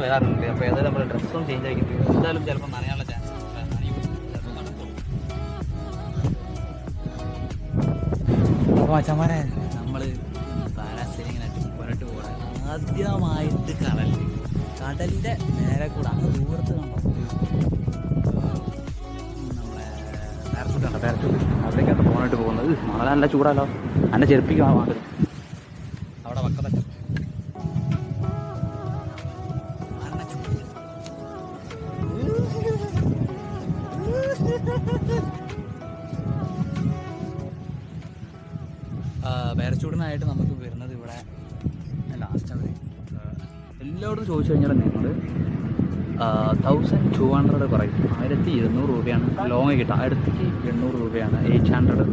വരാറുണ്ട്. അപ്പോൾ ഏതായാലും നമ്മൾ ഡ്രസ്സും ചേഞ്ച് ആക്കിയിട്ട് എന്തായാലും ചിലപ്പോൾ നനയാനുള്ള ചാൻസ് അപ്പോൾ അച്ഛന്മാരെ നമ്മൾ പാരാസൈലിങ്ങിനായിട്ട് പുറത്ത് പോകണം. ആദ്യമായിട്ട് കടലിൻ്റെ നേരെ കൂടെ അങ്ങ് ദൂരത്ത് കണ്ടോ നമ്മളെ പാരച്ചൂട്ട് കണ്ടോ, പാരച്ചൂട്ട് അവിടേക്കാണ് പോകാനായിട്ട് പോകുന്നത്. മഴ നല്ല ചൂടാലോ, നല്ല ചെറുപ്പിക്കുവാണ് മാത്രം അവിടെ വക്കത്തെ പാരച്ചൂട്ടിനായിട്ട് നമുക്ക് വരുന്നത് ഇവിടെ ലാസ്റ്റ് അവർ എല്ലായിടത്തും ചോദിച്ചു കഴിഞ്ഞാൽ നിങ്ങൾ 1200 പറയും. 1200 രൂപയാണ് ലോങ് കിട്ടുക. അടുത്തേക്ക് 800 രൂപയാണ്. 800